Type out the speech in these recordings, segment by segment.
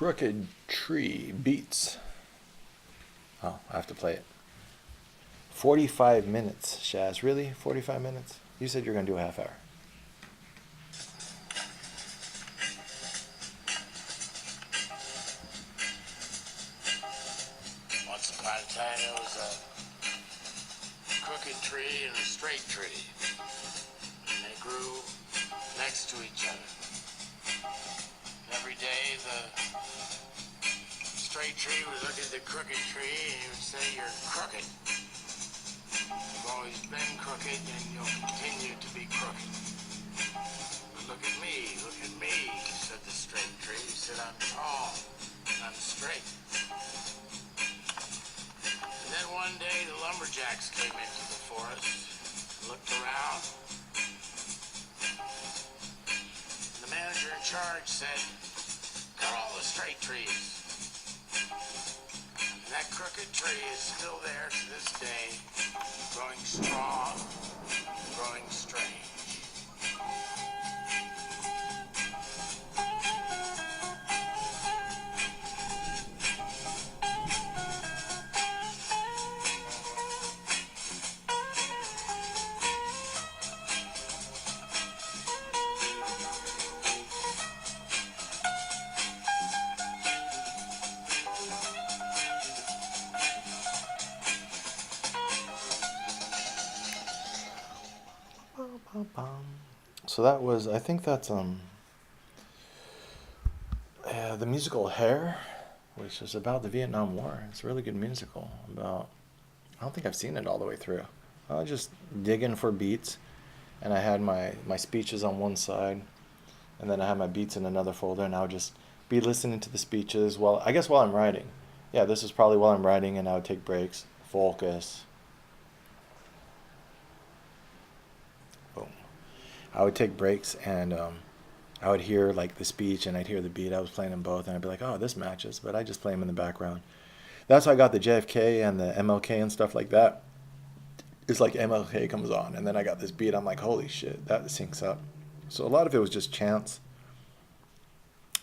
Crooked Tree Beats. Oh, I have to play it. 45 minutes, Shaz. Really? 45 minutes? You said you're going to do a half hour. Once upon a time, there was a crooked tree and a straight tree. And they grew next to each other. Every day, the straight tree would look at the crooked tree and he would say, "You're crooked. You've always been crooked and you'll continue to be crooked. But look at me, said the straight tree. He said, "I'm tall and I'm straight." And then one day the lumberjacks came into the forest, looked around. The manager in charge said, "Cut all the straight trees." And that crooked tree is still there to this day, growing strong, growing strange. So that was, I think that's the musical Hair, which is about the Vietnam War. It's a really good musical about, I don't think I've seen it all the way through. I was just digging for beats, and I had my speeches on one side, and then I had my beats in another folder, and I would just be listening to the speeches while I'm writing. Yeah, this is probably while I'm writing, and I would take breaks, focus. Boom. I would take breaks, and I would hear like the speech and I'd hear the beat. I was playing them both, and I'd be like, "Oh, this matches," but I just play them in the background. That's how I got the JFK and the MLK and stuff like that. It's like MLK comes on, and then I got this beat. I'm like, "Holy shit, that syncs up." So a lot of it was just chance.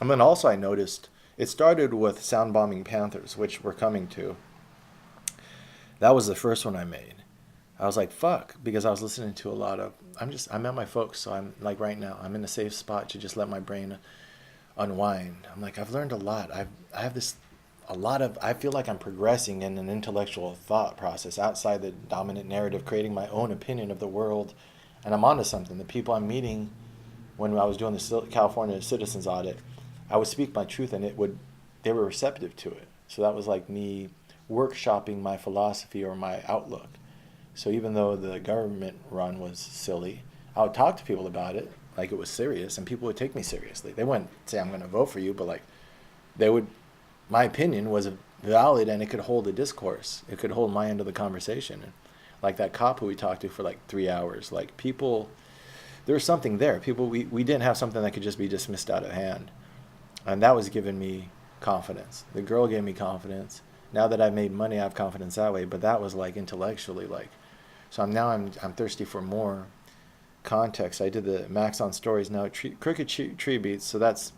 And then also I noticed it started with Sound Bombing Panthers, which we're coming to. That was the first one I made. I was like, fuck, because I was listening to a lot of, I'm at my folks, so I'm like right now, I'm in a safe spot to just let my brain unwind. I'm like, I've learned a lot. I feel like I'm progressing in an intellectual thought process outside the dominant narrative, creating my own opinion of the world. And I'm onto something. The people I'm meeting when I was doing the California Citizens Audit, I would speak my truth and they were receptive to it. So that was like me workshopping my philosophy or my outlook. So even though the government run was silly, I would talk to people about it like it was serious, and people would take me seriously. They wouldn't say, "I'm going to vote for you," but like they would, my opinion was valid, and it could hold a discourse. It could hold my end of the conversation. And like that cop who we talked to for like 3 hours, like people, there was something there. People, we didn't have something that could just be dismissed out of hand. And that was giving me confidence. The girl gave me confidence. Now that I've made money, I have confidence that way. But that was like intellectually, like, so I'm thirsty for more context. I did the Max on Stories now. Crooked Tree Beats. So that's,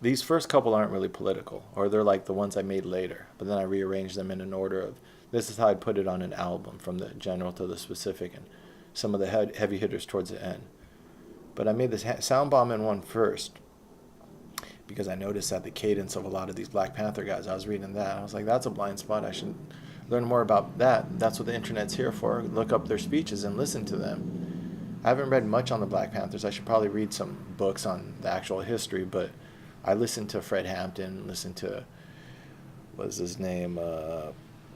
these first couple aren't really political, or they're like the ones I made later. But then I rearranged them in an order of, this is how I'd put it on an album, from the general to the specific, and some of the heavy hitters towards the end. But I made this Sound Bombing one first, because I noticed that the cadence of a lot of these Black Panther guys, I was reading that, I was like, that's a blind spot. I should learn more about that. That's what the internet's here for. Look up their speeches and listen to them. I haven't read much on the Black Panthers. I should probably read some books on the actual history, but I listened to Fred Hampton, listened to, what's his name,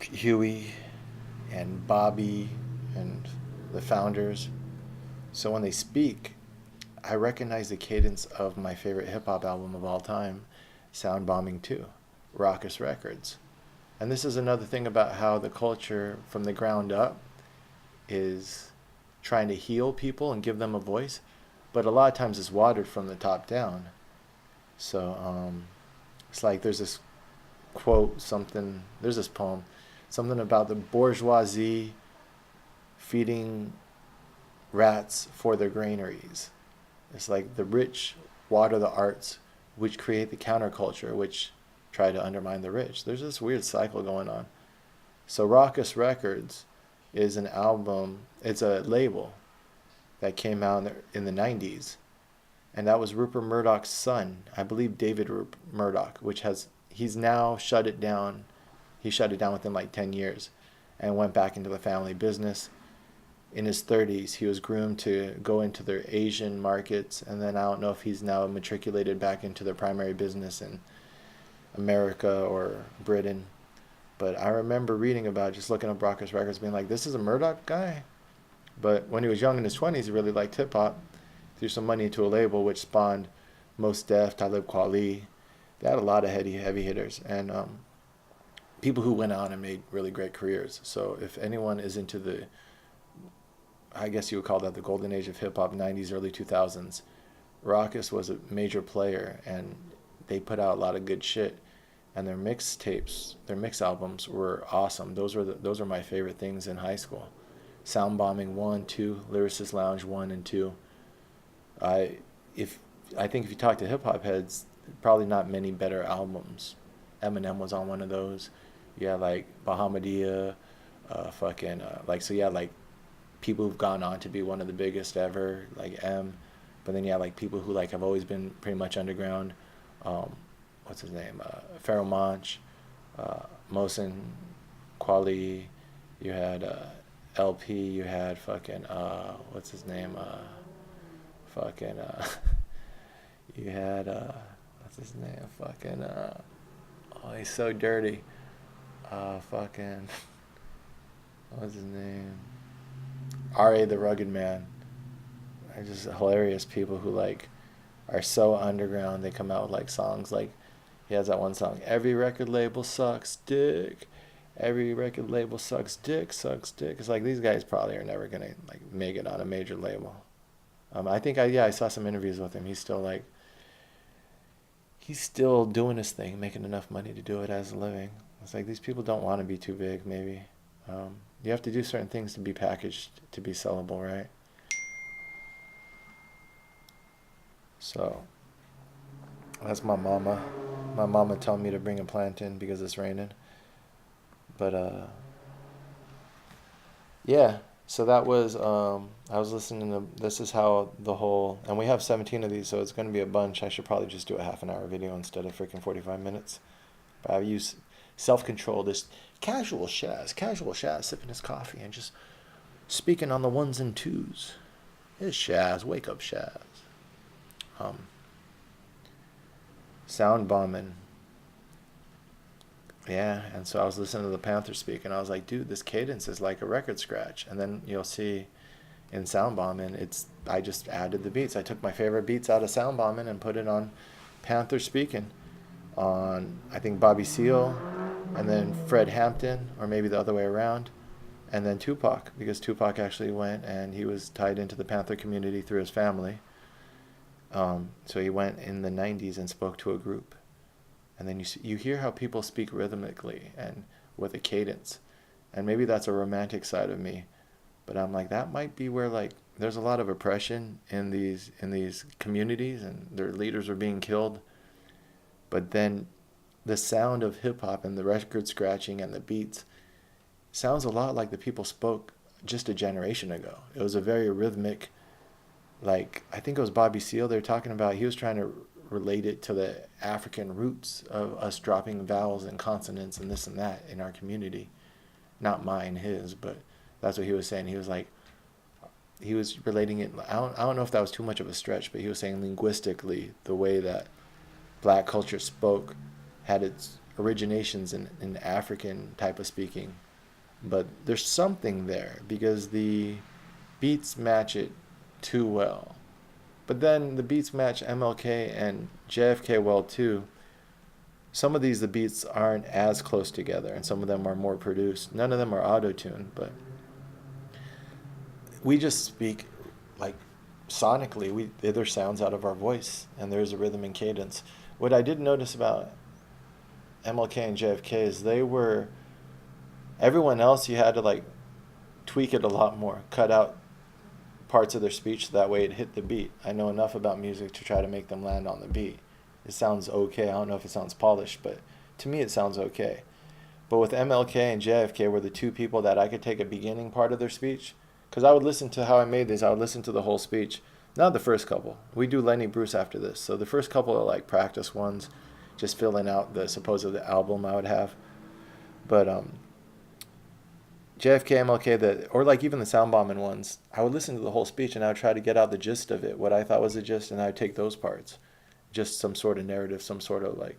Huey and Bobby and the founders. So when they speak, I recognize the cadence of my favorite hip-hop album of all time, Sound Bombing 2, Raucous Records. And this is another thing about how the culture from the ground up is trying to heal people and give them a voice, but a lot of times it's watered from the top down. So it's like there's this quote, there's this poem, something about the bourgeoisie feeding rats for their granaries. It's like the rich water the arts which create the counterculture, which try to undermine the rich. There's this weird cycle going on. So Raucous Records is an album, it's a label that came out in the 90s. And that was Rupert Murdoch's son, I believe David Murdoch, he's now shut it down. He shut it down within like 10 years and went back into the family business. In his 30s, he was groomed to go into the Asian markets, and then I don't know if he's now matriculated back into the primary business in America or Britain. But I remember reading about, just looking up Raucous Records, being like, this is a Murdoch guy? But when he was young in his 20s, he really liked hip-hop. Threw some money into a label, which spawned Mos Def, Talib Kweli. They had a lot of heavy hitters, and people who went on and made really great careers. So if anyone is into the, I guess you would call that the golden age of hip-hop, 90s, early 2000s, Raucous was a major player, and they put out a lot of good shit. And their mixtapes, their mix albums were awesome. Those are my favorite things in high school. Sound Bombing 1, 2, Lyricist Lounge 1 and 2. I think if you talk to hip hop heads, probably not many better albums. Eminem was on one of those. You had like Bahamadia, so you had like people who've gone on to be one of the biggest ever, like M. But then you had like people who like have always been pretty much underground. What's his name? Pharoah Monch, Mohsen Kweli. You had LP. You had fucking what's his name? You had what's his name? Oh, he's so dirty. What's his name? R.A. the Rugged Man. They're just hilarious people who like are so underground. They come out with like songs like, he has that one song, every record label sucks dick. Every record label sucks dick. It's like these guys probably are never gonna like make it on a major label. I think I saw some interviews with him. He's still doing his thing, making enough money to do it as a living. It's like these people don't want to be too big, maybe. You have to do certain things to be packaged, to be sellable, right? So, that's my mama. My mama telling me to bring a plant in because it's raining. But, yeah. So that was, I was listening to, this is how the whole, and we have 17 of these, so it's going to be a bunch. I should probably just do a half an hour video instead of freaking 45 minutes. But I use self-control, this casual Shaz, sipping his coffee and just speaking on the ones and twos. It's Shaz, wake up Shaz. Sound bombing. Yeah, and so I was listening to the Panther speak, and I was like, dude, this cadence is like a record scratch. And then you'll see in Sound Bombing, I just added the beats. I took my favorite beats out of Sound Bombing and put it on Panther speaking on, I think, Bobby Seale, and then Fred Hampton, or maybe the other way around, and then Tupac, because Tupac actually went and he was tied into the Panther community through his family. So he went in the 90s and spoke to a group. And then you hear how people speak rhythmically and with a cadence. And maybe that's a romantic side of me. But I'm like, that might be where like there's a lot of oppression in these communities, and their leaders are being killed. But then the sound of hip hop and the record scratching and the beats sounds a lot like the people spoke just a generation ago. It was a very rhythmic, like, I think it was Bobby Seale they were talking about. He was trying to relate it to the African roots of us dropping vowels and consonants and this and that in our community. Not mine, his, but that's what he was saying. He was like, he was relating it, I don't know if that was too much of a stretch, but he was saying linguistically the way that black culture spoke had its originations in African type of speaking. But there's something there because the beats match it too well. But then the beats match MLK and JFK well too. Some of the beats aren't as close together, and some of them are more produced. None of them are auto-tuned, but we just speak like sonically. There's sounds out of our voice, and there's a rhythm and cadence. What I did notice about MLK and JFK is everyone else you had to like tweak it a lot more, cut out parts of their speech so that way it hit the beat. I know enough about music to try to make them land on the beat. it sounds okay. I don't know if it sounds polished, but to me it sounds okay. But with MLK and JFK were the two people that I could take a beginning part of their speech, because I would listen to how I made these. I would listen to the whole speech, not the first couple. We do Lenny Bruce after this, so the first couple are like practice ones, just filling out the supposed album I would have. But JFK, MLK, or like even the sound bombing ones, I would listen to the whole speech and I would try to get out the gist of it, what I thought was the gist, and I would take those parts, just some sort of narrative, some sort of like.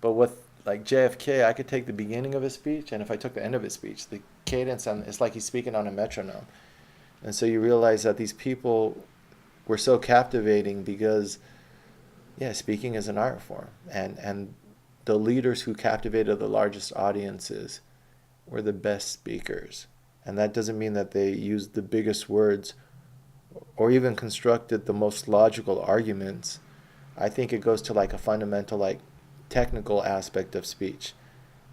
But with like JFK, I could take the beginning of his speech, and if I took the end of his speech, the cadence, and it's like he's speaking on a metronome. And so you realize that these people were so captivating because, yeah, speaking is an art form, and the leaders who captivated the largest audiences were the best speakers. And that doesn't mean that they used the biggest words or even constructed the most logical arguments. I think it goes to like a fundamental, like technical aspect of speech.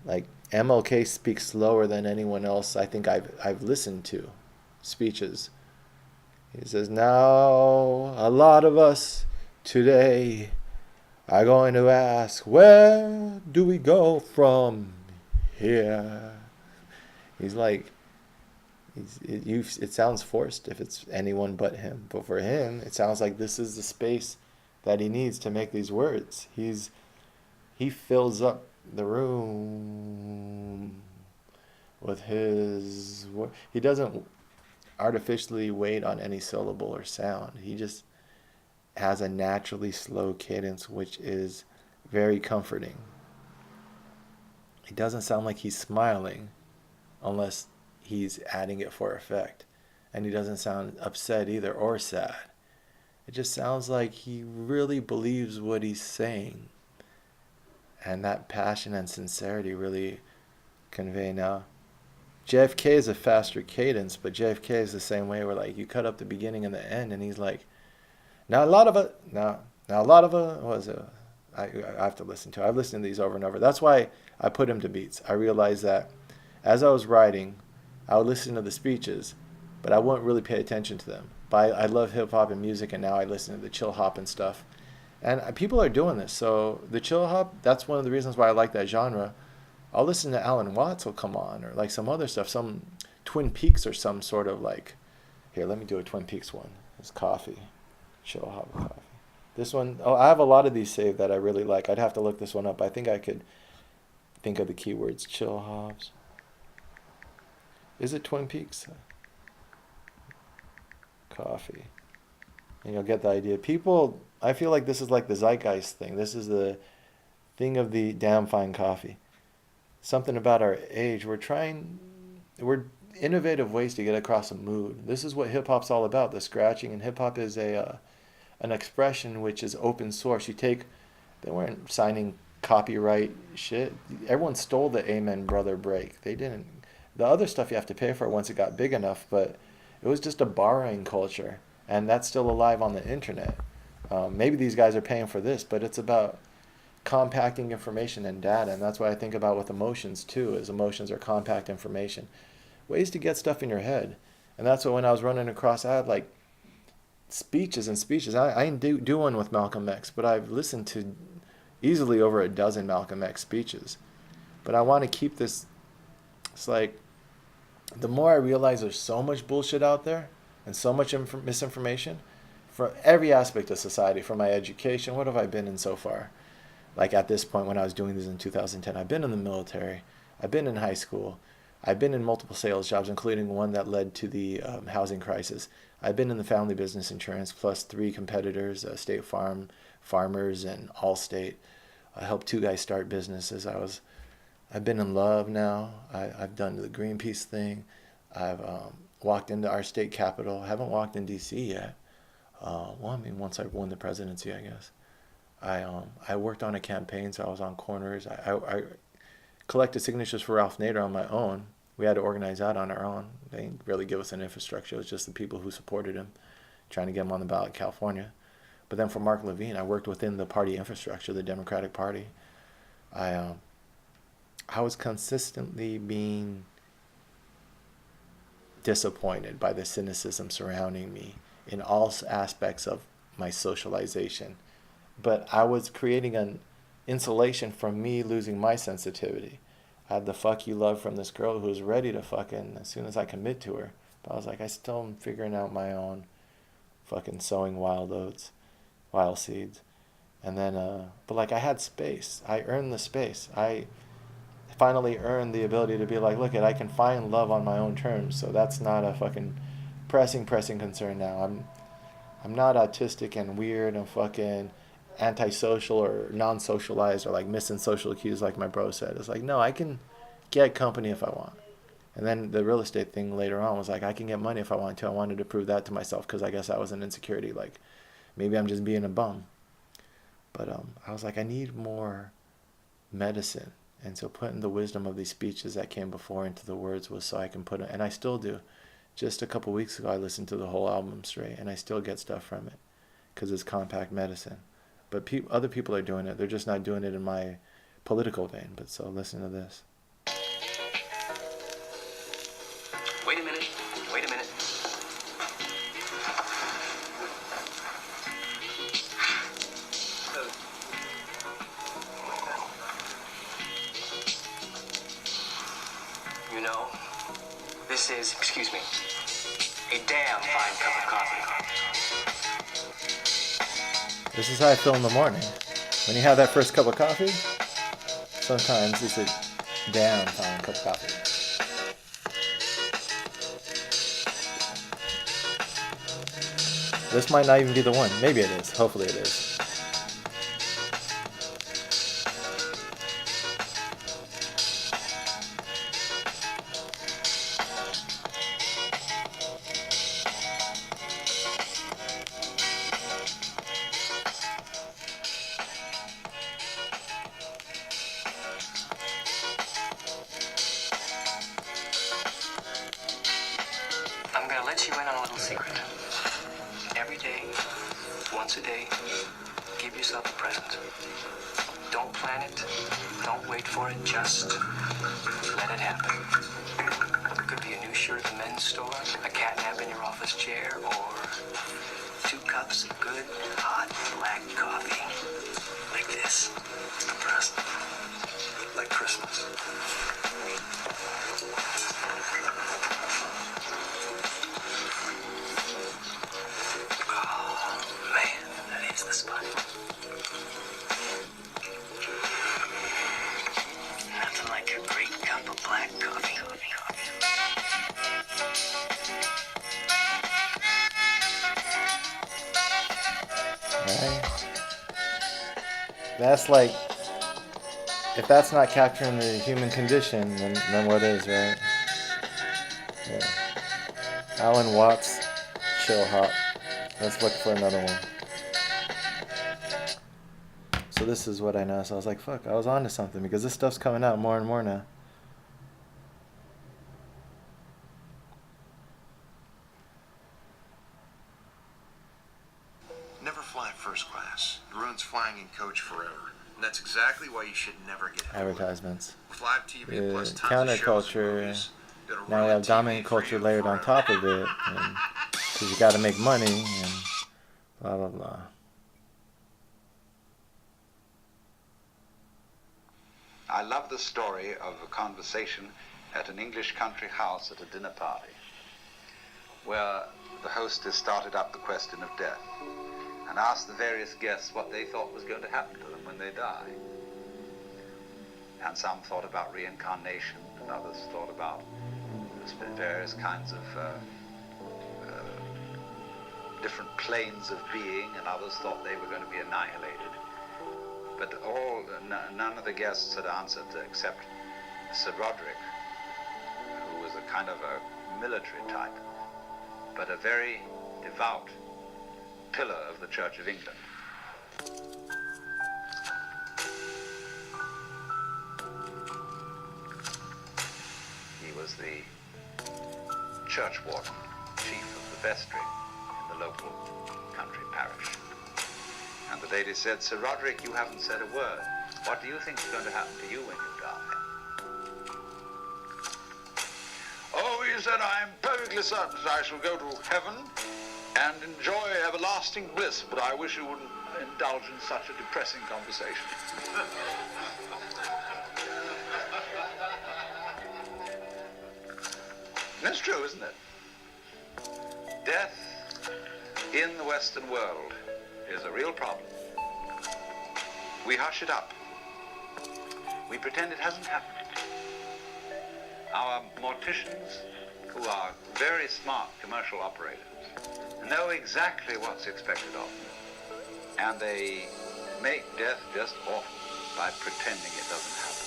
Like MLK speaks slower than anyone else I think I've listened to speeches. He says, "Now a lot of us today are going to ask, where do we go from here?" He's like, it sounds forced if it's anyone but him. But for him, it sounds like this is the space that he needs to make these words. He fills up the room with his. He doesn't artificially wait on any syllable or sound. He just has a naturally slow cadence, which is very comforting. It doesn't sound like he's smiling unless he's adding it for effect. And he doesn't sound upset either or sad. It just sounds like he really believes what he's saying. And that passion and sincerity really convey. Now, JFK is a faster cadence, but JFK is the same way where like you cut up the beginning and the end, and he's like, now a lot of it, now a lot of it, what was it? I have to listen to it. I've listened to these over and over. That's why I put him to beats. I realized that as I was writing, I would listen to the speeches, but I wouldn't really pay attention to them. But I love hip hop and music, and now I listen to the chill hop and stuff. And people are doing this. So the chill hop, that's one of the reasons why I like that genre. I'll listen to Alan Watts will come on, or like some other stuff, some Twin Peaks or some sort of like, here, let me do a Twin Peaks one. It's coffee, chill hop coffee. This one, oh, I have a lot of these saved that I really like. I'd have to look this one up. I think I could think of the keywords. Chill hops. Is it Twin Peaks? Coffee. And you'll get the idea. People, I feel like this is like the zeitgeist thing. This is the thing of the damn fine coffee. Something about our age. We're innovative ways to get across a mood. This is what hip hop's all about, the scratching. And hip hop is an expression which is open source. They weren't signing copyright shit. Everyone stole the Amen Brother break. They didn't. The other stuff you have to pay for once it got big enough, but it was just a borrowing culture. And that's still alive on the internet. Maybe these guys are paying for this, but it's about compacting information and data. And that's what I think about with emotions too, is emotions are compact information. Ways to get stuff in your head. And that's what when I was running across, I had like speeches and speeches. I didn't do one with Malcolm X, but I've listened to easily over a dozen Malcolm X speeches. But I want to keep this, it's like, the more I realize there's so much bullshit out there and so much misinformation for every aspect of society, for my education, what have I been in so far? Like at this point when I was doing this in 2010, I've been in the military, I've been in high school, I've been in multiple sales jobs, including one that led to the housing crisis. I've been in the family business insurance, plus 3 competitors, State Farm, Farmers, and Allstate. I helped 2 guys start businesses. I've been in love now. I've done the Greenpeace thing. I've walked into our state capitol. I haven't walked in D.C. yet. Once I won the presidency, I guess. I worked on a campaign, so I was on corners. I collected signatures for Ralph Nader on my own. We had to organize that on our own. They didn't really give us an infrastructure. It was just the people who supported him, trying to get him on the ballot in California. But then for Mark Levine, I worked within the party infrastructure, the Democratic Party. I was consistently being disappointed by the cynicism surrounding me in all aspects of my socialization. but I was creating an insulation from me losing my sensitivity. I had the fuck you love from this girl who was ready to fucking as soon as I commit to her. But I was like, I still am figuring out my own, fucking sowing wild oats, wild seeds. And then, but like I had space. I earned the space. I finally earned the ability to be like, look, I can find love on my own terms. So that's not a fucking pressing concern now. I'm not autistic and weird and fucking antisocial or non-socialized or like missing social cues like my bro said. It's like, no, I can get company if I want. And then the real estate thing later on was like, I can get money if I want to. I wanted to prove that to myself because I guess that was an insecurity. Like, maybe I'm just being a bum. But I was like, I need more medicine. And so putting the wisdom of these speeches that came before into the words was so I can put it, and I still do. Just a couple weeks ago, I listened to the whole album straight, and I still get stuff from it because it's compact medicine. But other people are doing it. They're just not doing it in my political vein. But so listen to this. Wait a minute. Wait a minute. You know, this is, excuse me, a damn fine cup of coffee. This is how I feel in the morning. When you have that first cup of coffee, sometimes it's a damn fine cup of coffee. This might not even be the one. Maybe it is. Hopefully it is. I'm gonna let you in on a little secret. Every day, once a day, give yourself a present. Don't plan it. Don't wait for it. Just let it happen. It could be a new shirt at the men's store, a cat nap in your office chair, or 2 cups of good, hot, black coffee. Like this. It's the present. Like Christmas. The spot. Nothing like a great cup of black coffee. Right? That's like, if that's not capturing the human condition, then what is, right? Yeah. Alan Watts, Chill Hop. Let's look for another one. So this is what I know. So I was like, fuck, I was onto something because this stuff's coming out more and more now. Never fly first class. It ruins flying in coach forever. And that's exactly why you should never get into Advertisements. With live TV plus tons of Counterculture. shows and movies, Now we have dominant culture layered on top of it. Because you got to make money and blah, blah, blah. I love the story of a conversation at an English country house at a dinner party, where the hostess started up the question of death and asked the various guests what they thought was going to happen to them when they die. And some thought about reincarnation, and others thought about various kinds of different planes of being, and others thought they were going to be annihilated. But none of the guests had answered except Sir Roderick, who was a kind of a military type, but a very devout pillar of the Church of England. He was the church warden, chief of the vestry in the local country parish. And the lady said, Sir Roderick, you haven't said a word. What do you think is going to happen to you when you die? Oh, he said, I'm perfectly certain that I shall go to heaven and enjoy everlasting bliss, but I wish you wouldn't indulge in such a depressing conversation. That's true, isn't it? Death in the Western world is a real problem. We hush it up. We pretend it hasn't happened. Our morticians, who are very smart commercial operators, know exactly what's expected of them. And they make death just awful by pretending it doesn't happen.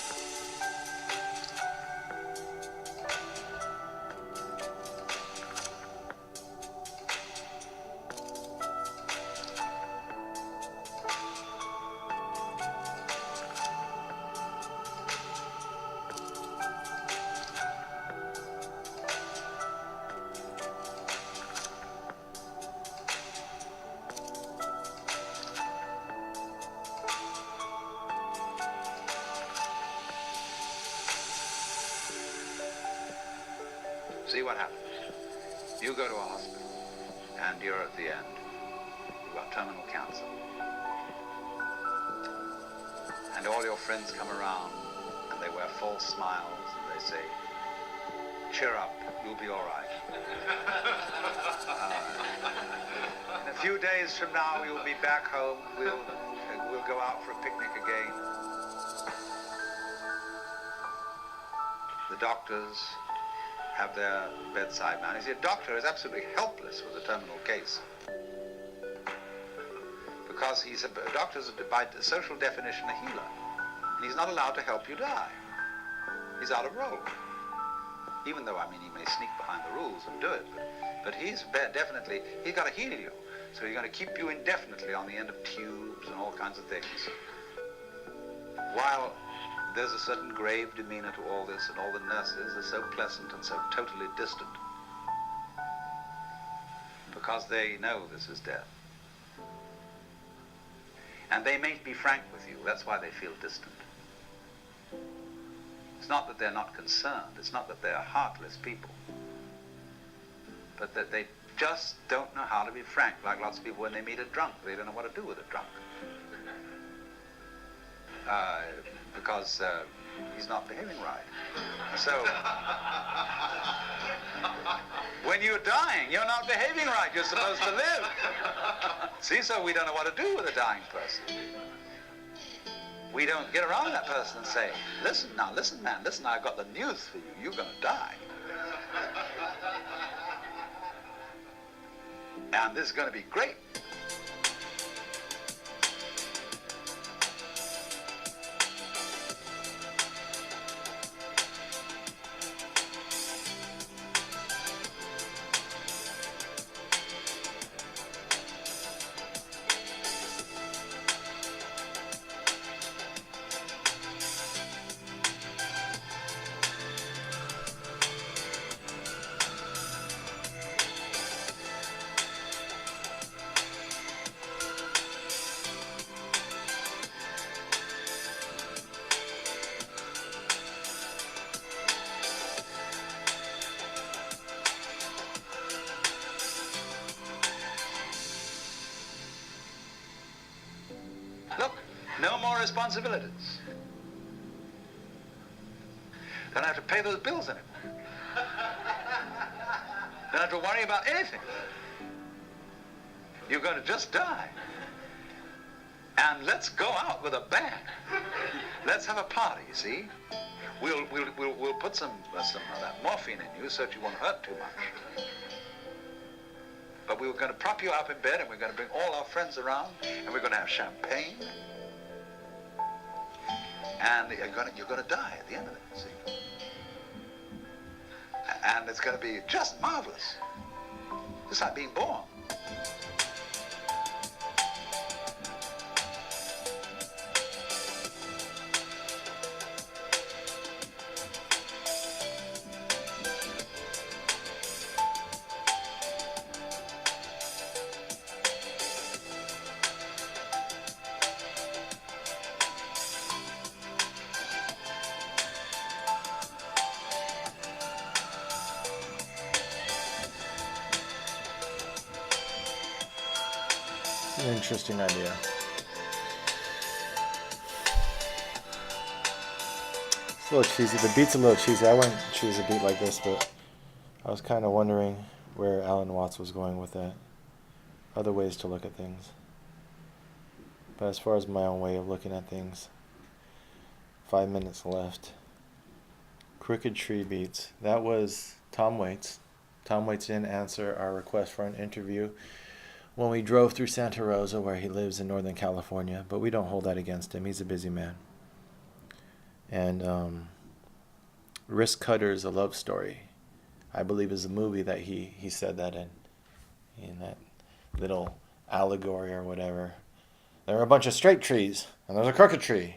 See what happens. You go to a hospital, and you're at the end. You've got terminal cancer. And all your friends come around, and they wear false smiles, and they say, cheer up, you'll be all right. In a few days from now, you'll be back home. We'll go out for a picnic again. The doctors have their bedside man. You see, a doctor is absolutely helpless with a terminal case. Because a doctor is, by social definition, a healer. And he's not allowed to help you die. He's out of role. Even though, I mean, he may sneak behind the rules and do it, but he's definitely, he's got to heal you. So he's going to keep you indefinitely on the end of tubes and all kinds of things. While there's a certain grave demeanor to all this, and all the nurses are so pleasant and so totally distant because they know this is death. And they may be frank with you. That's why they feel distant. It's not that they're not concerned. It's not that they're heartless people. But that they just don't know how to be frank, like lots of people when they meet a drunk. They don't know what to do with a drunk. Because he's not behaving right. So, when you're dying, you're not behaving right. You're supposed to live. See, so we don't know what to do with a dying person. We don't get around that person and say, listen, man, listen, I've got the news for you. You're going to die. And this is going to be great. Look, no more responsibilities. Don't have to pay those bills anymore. Don't have to worry about anything. You're going to just die. And let's go out with a bang. Let's have a party, you see? We'll put some of that morphine in you so that you won't hurt too much. But we were going to prop you up in bed, and we're going to bring all our friends around, and we're going to have champagne. And you're going to die at the end of it, see? And it's going to be just marvelous. Just like being born. It's an interesting idea. It's a little cheesy. The beat's a little cheesy. I wouldn't choose a beat like this, but I was kind of wondering where Alan Watts was going with that. Other ways to look at things. But as far as my own way of looking at things, 5 minutes left. Crooked Tree Beats. That was Tom Waits. Tom Waits didn't answer our request for an interview when we drove through Santa Rosa, where he lives in Northern California, but we don't hold that against him. He's a busy man. And Risk Cutters, A Love Story, I believe is a movie that he said that in that little allegory or whatever. There are a bunch of straight trees, and there's a crooked tree.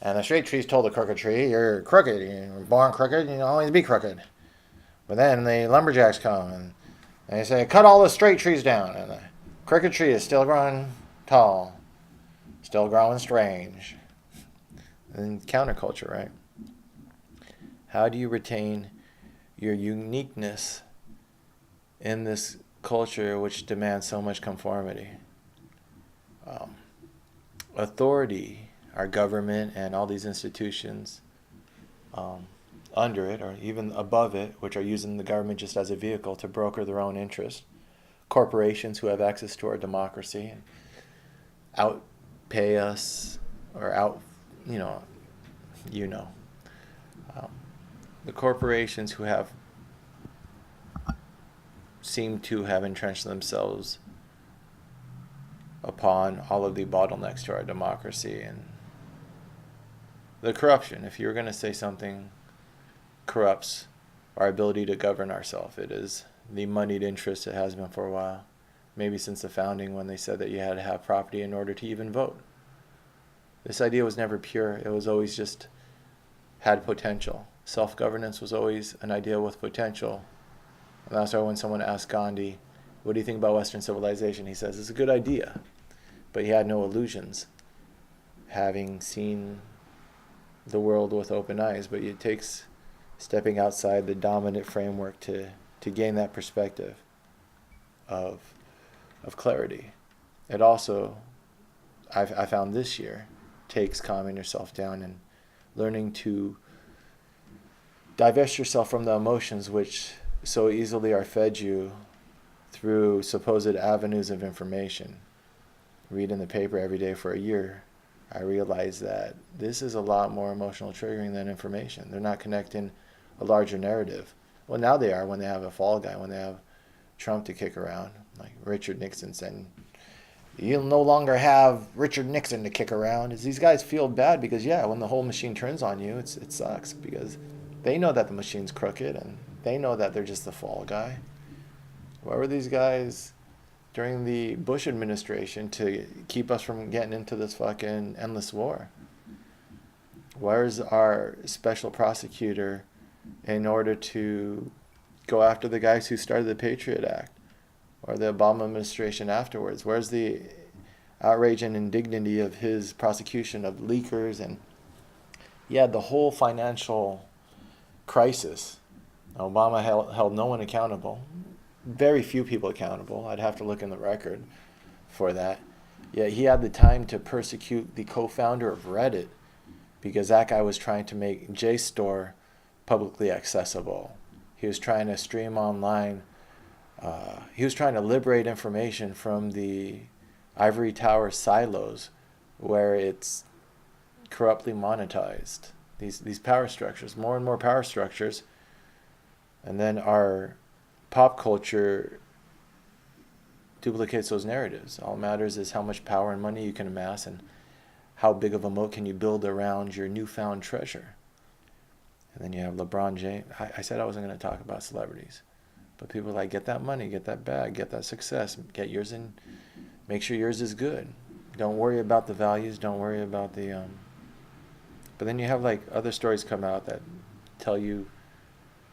And the straight trees told the crooked tree, you're crooked, you're born crooked, you'll always be crooked. But then the lumberjacks come, and they say, cut all the straight trees down, and the crooked tree is still growing tall, still growing strange. And counterculture, right? How do you retain your uniqueness in this culture which demands so much conformity? Authority, our government and all these institutions under it or even above it, which are using the government just as a vehicle to broker their own interest. Corporations who have access to our democracy and outpay us or the corporations who have seem to have entrenched themselves upon all of the bottlenecks to our democracy and the corruption. If you're going to say something corrupts our ability to govern ourselves, it is the moneyed interest. It has been for a while, maybe since the founding, when they said that you had to have property in order to even vote. This idea was never pure. It was always just had potential. Self-governance was always an idea with potential. And that's why when someone asked Gandhi, what do you think about Western civilization? He says, it's a good idea. But he had no illusions, having seen the world with open eyes. But it takes stepping outside the dominant framework to gain that perspective of clarity. It also, I found this year, takes calming yourself down and learning to divest yourself from the emotions which so easily are fed you through supposed avenues of information. Reading the paper every day for a year, I realized that this is a lot more emotional triggering than information. They're not connecting a larger narrative. Well, now they are when they have a fall guy, when they have Trump to kick around, like Richard Nixon saying, you'll no longer have Richard Nixon to kick around. Is these guys feel bad because, when the whole machine turns on you, it sucks because they know that the machine's crooked and they know that they're just the fall guy. Where were these guys during the Bush administration to keep us from getting into this fucking endless war? Where's our special prosecutor in order to go after the guys who started the Patriot Act or the Obama administration afterwards? Where's the outrage and indignity of his prosecution of leakers and the whole financial crisis? Obama held no one accountable. Very few people accountable. I'd have to look in the record for that. Yet he had the time to persecute the co-founder of Reddit because that guy was trying to make JSTOR publicly accessible. He was trying to stream online. He was trying to liberate information from the ivory tower silos where it's corruptly monetized. These power structures, more and more power structures. And then our pop culture duplicates those narratives. All that matters is how much power and money you can amass and how big of a moat can you build around your newfound treasure. And then you have LeBron James. I said I wasn't going to talk about celebrities. But people are like, get that money, get that bag, get that success, get yours in, make sure yours is good. Don't worry about the values, don't worry about the... But then you have like other stories come out that tell you,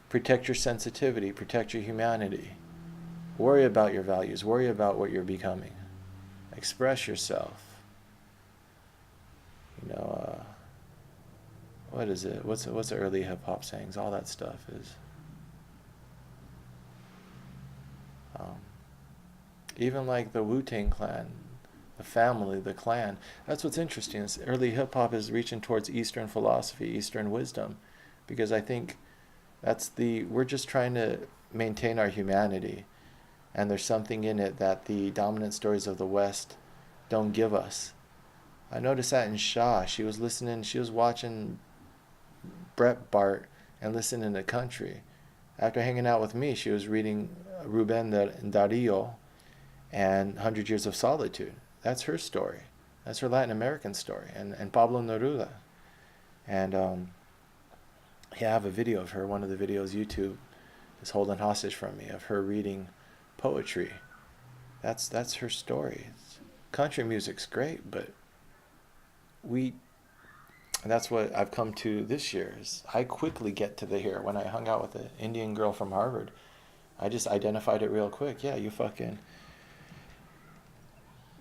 protect your sensitivity, protect your humanity. Worry about your values, worry about what you're becoming. Express yourself. What is it? What's the early hip-hop sayings? All that stuff is... even like the Wu-Tang Clan the family, the clan. That's what's interesting. Is early hip hop is reaching towards Eastern philosophy, Eastern wisdom, because I think we're just trying to maintain our humanity, and there's something in it that the dominant stories of the West don't give us. I noticed that in Shaw. She was watching Bret Bart and listening to country. After hanging out with me, she was reading Ruben Darío and 100 Years of Solitude. That's her story. That's her Latin American story. And Pablo Neruda. And yeah, I have a video of her. One of the videos YouTube is holding hostage from me of her reading poetry. That's her story. Country music's great, but that's what I've come to this year. Is I quickly get to the here. When I hung out with an Indian girl from Harvard, I just identified it real quick. Yeah, you fucking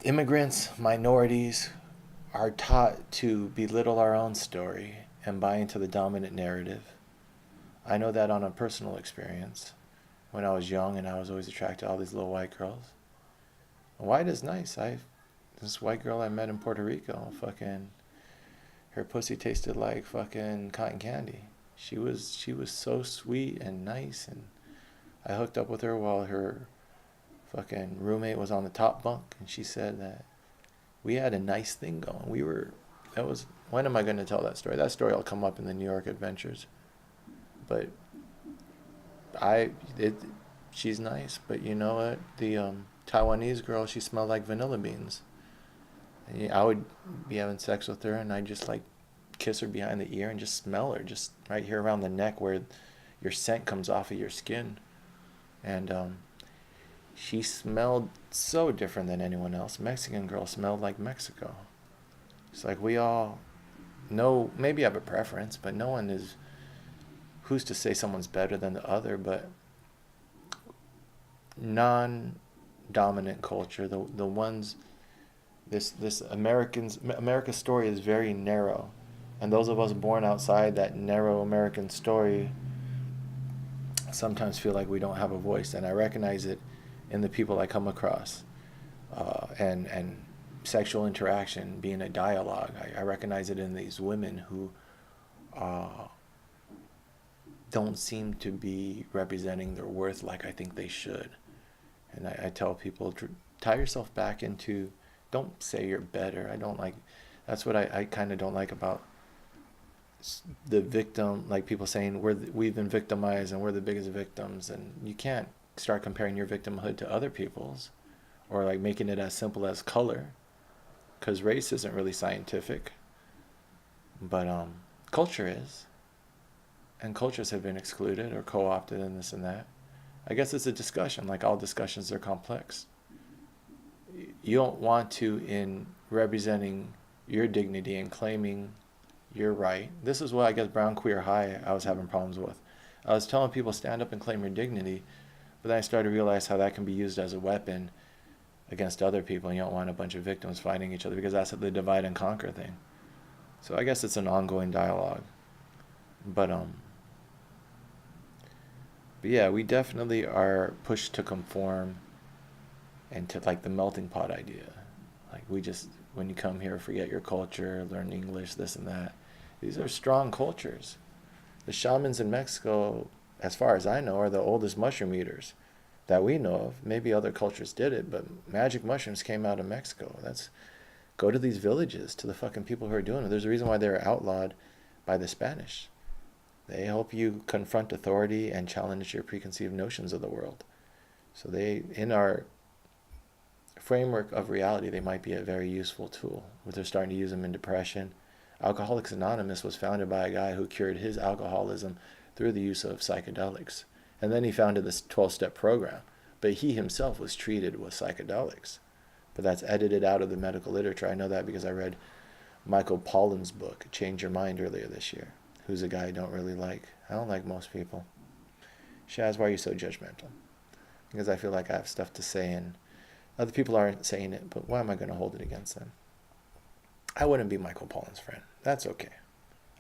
immigrants, minorities are taught to belittle our own story and buy into the dominant narrative. I know that on a personal experience. When I was young and I was always attracted to all these little white girls. White is nice. This white girl I met in Puerto Rico, fucking, her pussy tasted like fucking cotton candy. She was so sweet and nice, and I hooked up with her while her fucking roommate was on the top bunk, and she said that we had a nice thing going. When am I going to tell that story? That story will come up in the New York Adventures. But she's nice, but you know what? The Taiwanese girl, she smelled like vanilla beans. And I would be having sex with her, and I'd just like kiss her behind the ear and just smell her, just right here around the neck where your scent comes off of your skin. And she smelled so different than anyone else. Mexican girl smelled like Mexico. It's like we all know, maybe have a preference, but no one is, who's to say someone's better than the other, but non-dominant culture, the ones, this America's story is very narrow, and those of us born outside that narrow American story sometimes feel like we don't have a voice, and I recognize it in the people I come across, and sexual interaction being a dialogue. I recognize it in these women who don't seem to be representing their worth like I think they should. And I tell people, tie yourself back into, don't say you're better. That's what I kind of don't like about the victim, like people saying we've been victimized and we're the biggest victims, and you can't start comparing your victimhood to other people's, or like making it as simple as color, because race isn't really scientific, but culture is, and cultures have been excluded or co-opted and this and that. I guess it's a discussion, like all discussions are complex. You don't want to, in representing your dignity and claiming your right. This is what I guess Brown Queer High I was having problems with. I was telling people stand up and claim your dignity, but then I started to realize how that can be used as a weapon against other people, and you don't want a bunch of victims fighting each other, because that's the divide and conquer thing. So I guess it's an ongoing dialogue. But yeah, we definitely are pushed to conform and to like the melting pot idea. Like when you come here, forget your culture, learn English, this and that. These are strong cultures. The shamans in Mexico, as far as I know, are the oldest mushroom eaters that we know of. Maybe other cultures did it, but magic mushrooms came out of Mexico. Go to these villages, to the fucking people who are doing it. There's a reason why they were outlawed by the Spanish. They help you confront authority and challenge your preconceived notions of the world. So in our framework of reality, they might be a very useful tool. But they're starting to use them in depression. Alcoholics Anonymous was founded by a guy who cured his alcoholism through the use of psychedelics. And then he founded this 12-step program. But he himself was treated with psychedelics. But that's edited out of the medical literature. I know that because I read Michael Pollan's book, Change Your Mind, earlier this year. Who's a guy I don't really like. I don't like most people. Shaz, why are you so judgmental? Because I feel like I have stuff to say and other people aren't saying it, but why am I going to hold it against them? I wouldn't be Michael Pollan's friend. That's okay.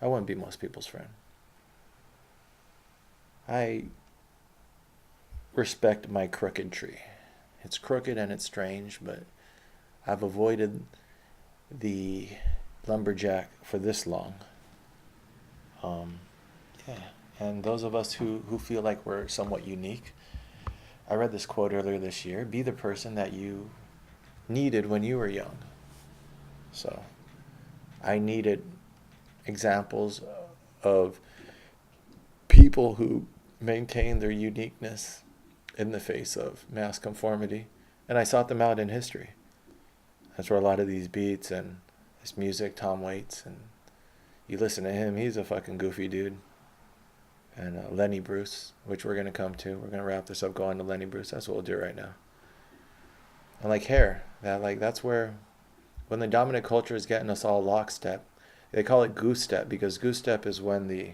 I wouldn't be most people's friend. I respect my crooked tree. It's crooked and it's strange, but I've avoided the lumberjack for this long. Yeah, and those of us who feel like we're somewhat unique, I read this quote earlier this year: be the person that you needed when you were young. So I needed examples of people who maintain their uniqueness in the face of mass conformity, and I sought them out in history. That's where a lot of these beats and this music, Tom Waits, and you listen to him, he's a fucking goofy dude. And Lenny Bruce, which we're going to come to. We're going to wrap this up going to Lenny Bruce. That's what we'll do right now. And like hair, that's where, when the dominant culture is getting us all lockstep, they call it goose step, because goose step is when the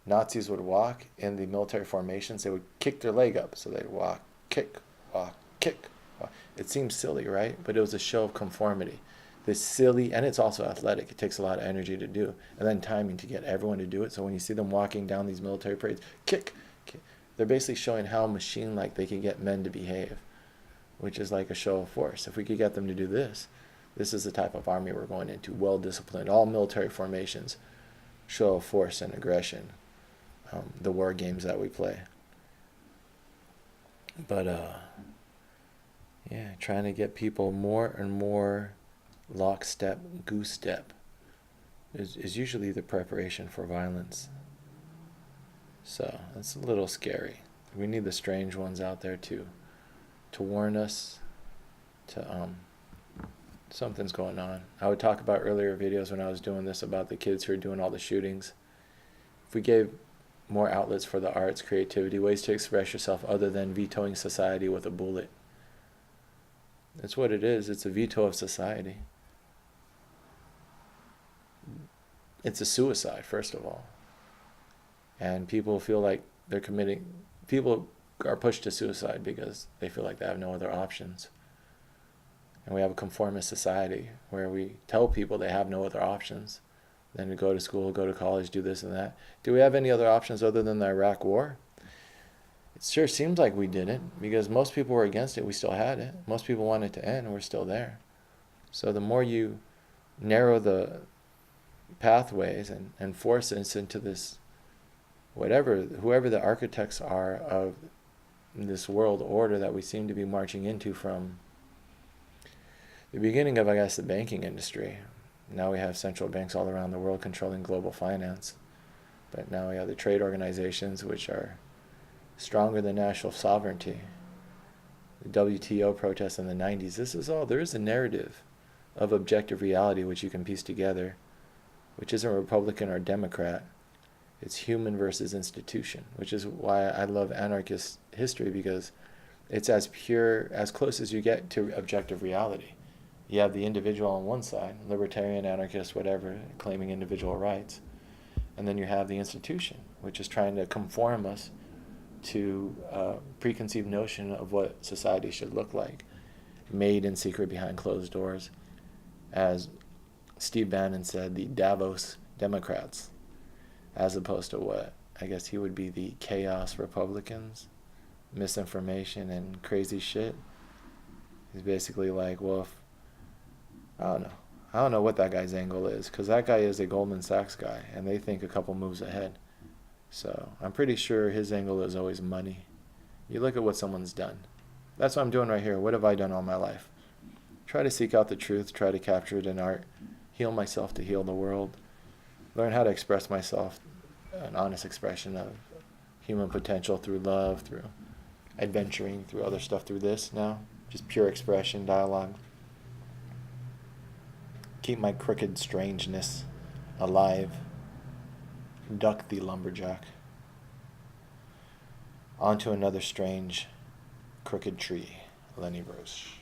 Nazis would walk in the military formations, they would kick their leg up. So they'd walk, kick, walk, kick. Walk. It seems silly, right? But it was a show of conformity. This silly, and it's also athletic. It takes a lot of energy to do, and then timing to get everyone to do it. So when you see them walking down these military parades, kick, kick, they're basically showing how machine-like they can get men to behave, which is like a show of force. If we could get them to do this, this is the type of army we're going into, well-disciplined. All military formations, show of force and aggression, the war games that we play. But, yeah, trying to get people more and more lockstep, goose step is usually the preparation for violence. So that's a little scary. We need the strange ones out there to warn us to something's going on. I would talk about earlier videos when I was doing this about the kids who are doing all the shootings. If we gave more outlets for the arts, creativity, ways to express yourself other than vetoing society with a bullet. That's what it is. It's a veto of society. It's a suicide, first of all. And people feel like they're committing, people are pushed to suicide because they feel like they have no other options. And we have a conformist society where we tell people they have no other options than to go to school, go to college, do this and that. Do we have any other options other than the Iraq War? It sure seems like we didn't, because most people were against it, we still had it. Most people wanted it to end, and we're still there. So the more you narrow the pathways and force us into this, whoever the architects are of this world order that we seem to be marching into from the beginning of, I guess, the banking industry. Now we have central banks all around the world controlling global finance. But now we have the trade organizations, which are stronger than national sovereignty. The WTO protests in the 90s. This is all, there is a narrative of objective reality which you can piece together, which isn't Republican or Democrat. It's human versus institution, which is why I love anarchist history, because it's as pure, as close as you get to objective reality. You have the individual on one side, libertarian, anarchist, whatever, claiming individual rights. And then you have the institution, which is trying to conform us to a preconceived notion of what society should look like, made in secret behind closed doors. As Steve Bannon said, the Davos Democrats, as opposed to what I guess he would be the chaos Republicans, misinformation and crazy shit. He's basically like, well, if, I don't know what that guy's angle is, because that guy is a Goldman Sachs guy, and they think a couple moves ahead. So I'm pretty sure his angle is always money. You look at what someone's done. That's what I'm doing right here. What have I done all my life? Try to seek out the truth, try to capture it in art, heal myself to heal the world, learn how to express myself, an honest expression of human potential through love, through adventuring, through other stuff, through this now. Just pure expression, dialogue. Keep my crooked strangeness alive. Duck the lumberjack. Onto another strange, crooked tree. Lenny Bruce.